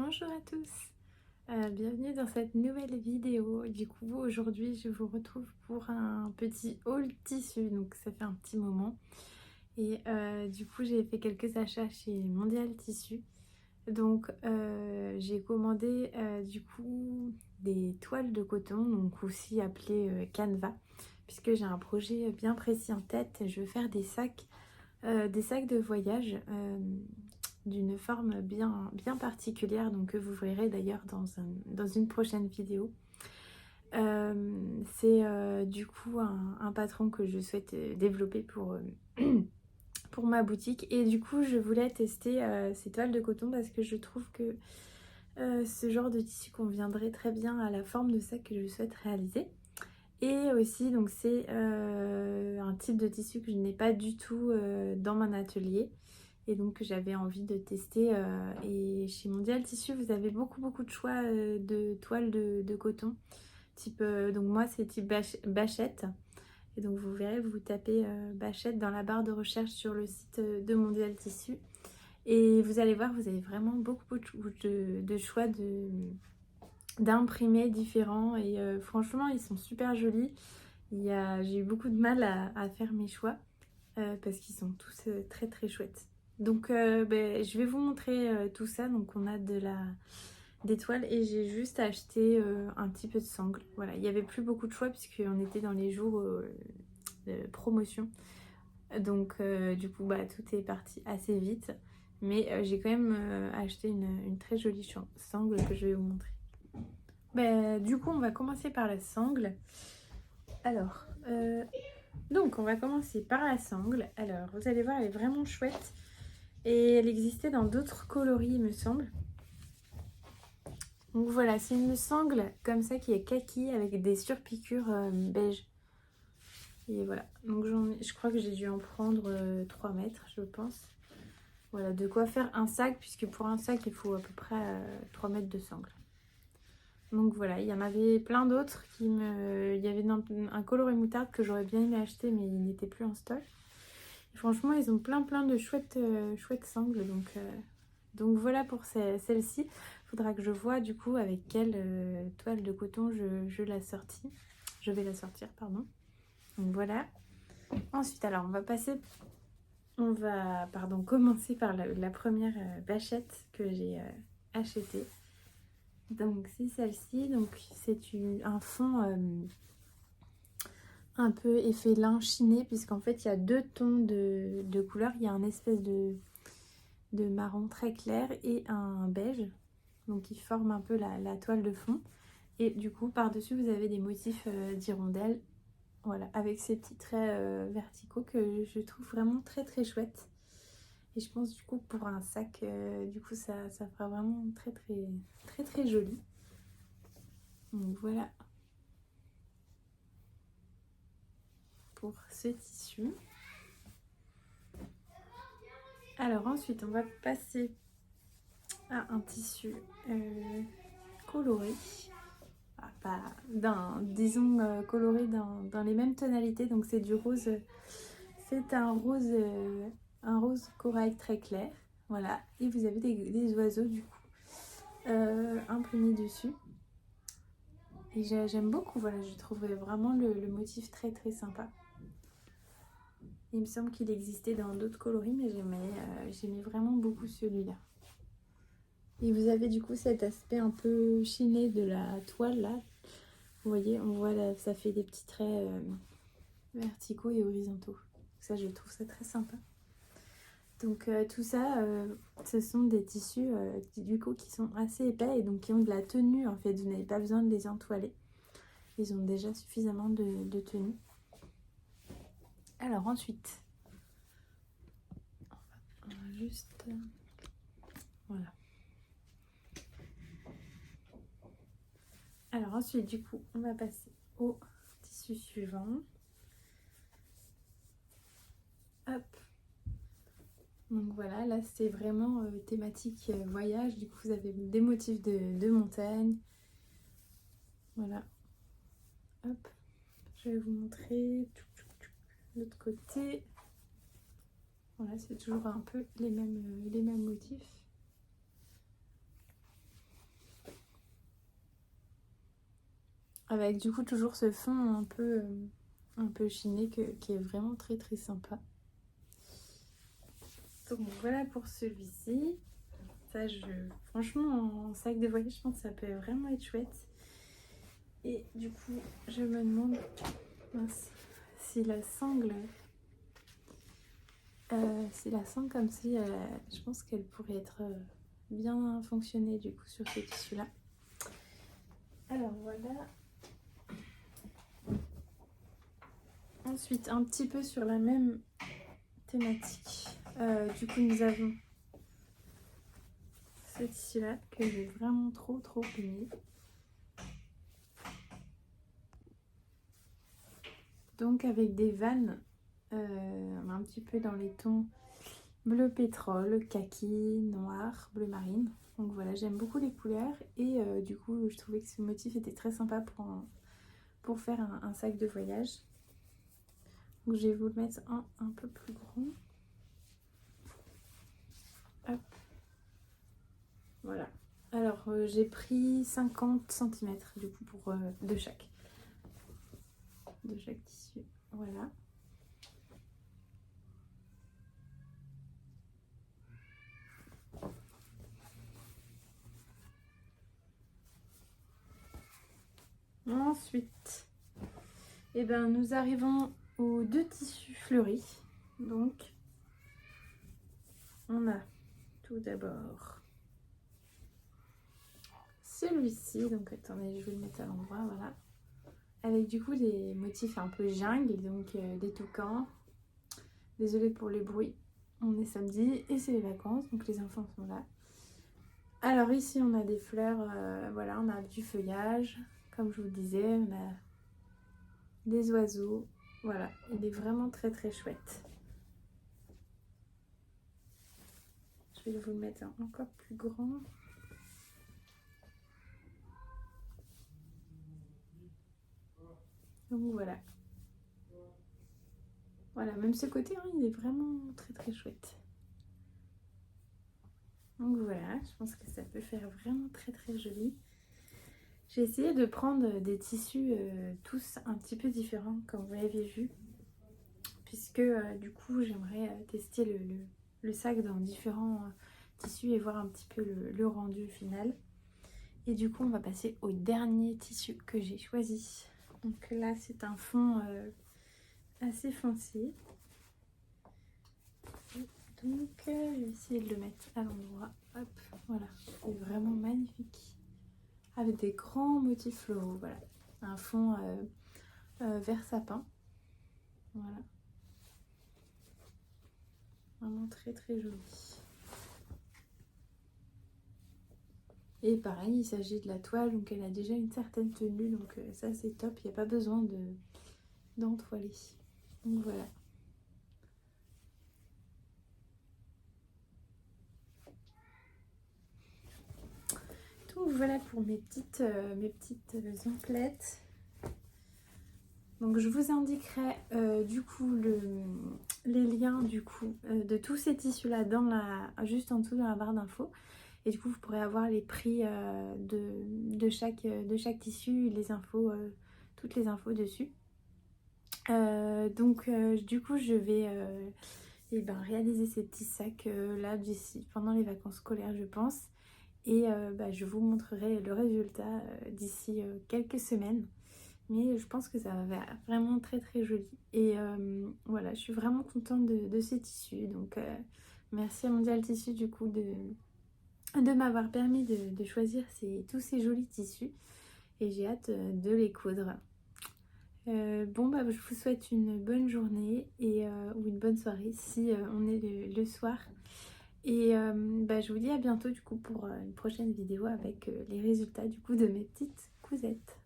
Bonjour à tous, bienvenue dans cette nouvelle vidéo. Du coup aujourd'hui je vous retrouve pour un petit haul tissu, donc ça fait un petit moment. Et du coup j'ai fait quelques achats chez Mondial Tissu. Donc j'ai commandé du coup des toiles de coton, donc aussi appelées canevas, puisque j'ai un projet bien précis en tête. Je veux faire des sacs de voyage d'une forme bien particulière, donc que vous verrez d'ailleurs dans une prochaine vidéo. C'est du coup un patron que je souhaite développer pour ma boutique, et du coup je voulais tester ces toiles de coton parce que je trouve que ce genre de tissu conviendrait très bien à la forme de sac que je souhaite réaliser. Et aussi donc c'est un type de tissu que je n'ai pas du tout dans mon atelier, et donc que j'avais envie de tester. Et chez Mondial Tissu vous avez beaucoup de choix de toiles de coton type donc moi c'est type bâchette, et donc vous verrez, vous tapez bâchette dans la barre de recherche sur le site de Mondial Tissu, et vous allez voir, vous avez vraiment beaucoup de choix d'imprimés différents, et franchement ils sont super jolis. J'ai eu beaucoup de mal à faire mes choix parce qu'ils sont tous très chouettes. Donc je vais vous montrer tout ça. Donc on a des toiles, et j'ai juste acheté un petit peu de sangle. Voilà, il n'y avait plus beaucoup de choix puisqu'on était dans les jours de promotion. Donc du coup tout est parti assez vite. Mais j'ai quand même acheté une très jolie sangle que je vais vous montrer. Du coup on va commencer par la sangle. Alors, donc on va commencer par la sangle. Alors vous allez voir, elle est vraiment chouette. Et elle existait dans d'autres coloris il me semble. Donc voilà, c'est une sangle comme ça qui est kaki avec des surpiqûres beige. Et voilà, donc je crois que j'ai dû en prendre 3 mètres je pense. Voilà, de quoi faire un sac, puisque pour un sac il faut à peu près 3 mètres de sangle. Donc voilà, il y en avait plein d'autres il y avait un coloris moutarde que j'aurais bien aimé acheter, mais il n'était plus en stock. Et franchement ils ont plein de chouettes sangles, donc voilà pour celle-ci. Il faudra que je vois du coup avec quelle toile de coton je vais la sortir, pardon. Donc voilà. Ensuite, alors commencer par la première bâchette que j'ai achetée. Donc c'est celle-ci. Donc c'est un fond un peu effet lin chiné, puisqu'en fait il y a 2 tons de couleurs. Il y a un espèce de marron très clair et un beige, donc qui forme un peu la toile de fond. Et du coup par dessus vous avez des motifs d'hirondelles, voilà, avec ces petits traits verticaux que je trouve vraiment très chouette. Et je pense du coup pour un sac du coup ça fera vraiment très joli. Donc voilà pour ce tissu. Alors ensuite on va passer à un tissu coloré. Pas disons coloré dans les mêmes tonalités. Donc c'est du rose, c'est un rose corail très clair. Voilà, et vous avez des oiseaux du coup imprimés dessus. Et j'aime beaucoup, voilà, je trouvais vraiment le motif très sympa. Il me semble qu'il existait dans d'autres coloris, mais j'aimais vraiment beaucoup celui-là. Et vous avez du coup cet aspect un peu chiné de la toile là. Vous voyez, on voit là, ça fait des petits traits verticaux et horizontaux. Ça, je trouve ça très sympa. Donc tout ça, ce sont des tissus du coup qui sont assez épais et donc qui ont de la tenue en fait. Vous n'avez pas besoin de les entoiler. Ils ont déjà suffisamment de tenue. Alors ensuite, on va juste... Voilà. Alors ensuite, du coup, on va passer au tissu suivant. Hop. Donc voilà, là c'est vraiment thématique voyage. Du coup, vous avez des motifs de montagne. Voilà. Hop. Je vais vous montrer l'autre côté. Voilà, c'est toujours un peu les mêmes motifs. avec du coup toujours ce fond un peu chiné qui est vraiment très très sympa. Donc voilà pour celui-ci. Ça, franchement, en sac de voyage, je pense que ça peut vraiment être chouette. Et du coup, je me demande mince, si la sangle comme si, je pense qu'elle pourrait être bien fonctionner du coup sur ce tissu-là. Alors voilà. Ensuite, un petit peu sur la même thématique. Du coup, nous avons ce tissu-là que j'ai vraiment trop aimé. Donc avec des vannes, un petit peu dans les tons bleu pétrole, kaki, noir, bleu marine. Donc voilà, j'aime beaucoup les couleurs et du coup je trouvais que ce motif était très sympa pour faire un sac de voyage. Donc je vais vous le mettre un peu plus grand. Hop. Voilà. Alors j'ai pris 50 cm du coup pour de chaque tissu. Voilà. Ensuite, eh ben, nous arrivons aux deux tissus fleuris. Donc, on a tout d'abord celui-ci. Donc, attendez, je vais le mettre à l'endroit, voilà. Avec du coup des motifs un peu jungle, donc des toucans. Désolée pour les bruits. On est samedi et c'est les vacances, donc les enfants sont là. Alors ici, on a des fleurs, voilà, on a du feuillage. Comme je vous disais, on a des oiseaux. Voilà, il est vraiment très chouette. Je vais vous le mettre encore plus grand. Donc voilà. Voilà, même ce côté, hein, il est vraiment très chouette. Donc voilà, je pense que ça peut faire vraiment très joli. J'ai essayé de prendre des tissus tous un petit peu différents, comme vous l'avez vu. Puisque du coup, j'aimerais tester le sac dans différents tissus et voir un petit peu le rendu final. Et du coup, on va passer au dernier tissu que j'ai choisi. Donc là, c'est un fond assez foncé. Donc je vais essayer de le mettre à l'endroit. Hop, voilà, c'est vraiment magnifique. Avec des grands motifs floraux, voilà. Un fond vert sapin. Voilà. Vraiment très joli. Et pareil, il s'agit de la toile, donc elle a déjà une certaine tenue, donc ça c'est top, il n'y a pas besoin d'entoiler. Donc voilà. Donc voilà pour mes petites emplettes. Donc je vous indiquerai du coup les liens du coup de tous ces tissus là juste en dessous dans la barre d'infos. Et du coup vous pourrez avoir les prix de chaque tissu, les infos, toutes les infos dessus. Donc du coup je vais réaliser ces petits sacs là d'ici pendant les vacances scolaires je pense. Et je vous montrerai le résultat d'ici quelques semaines. Mais je pense que ça va faire vraiment très joli. Et voilà, je suis vraiment contente de ces tissus. Donc merci à Mondial Tissu du coup de m'avoir permis de choisir tous ces jolis tissus. Et j'ai hâte de les coudre. Je vous souhaite une bonne journée ou une bonne soirée si on est le soir. Et je vous dis à bientôt du coup pour une prochaine vidéo avec les résultats du coup de mes petites cousettes.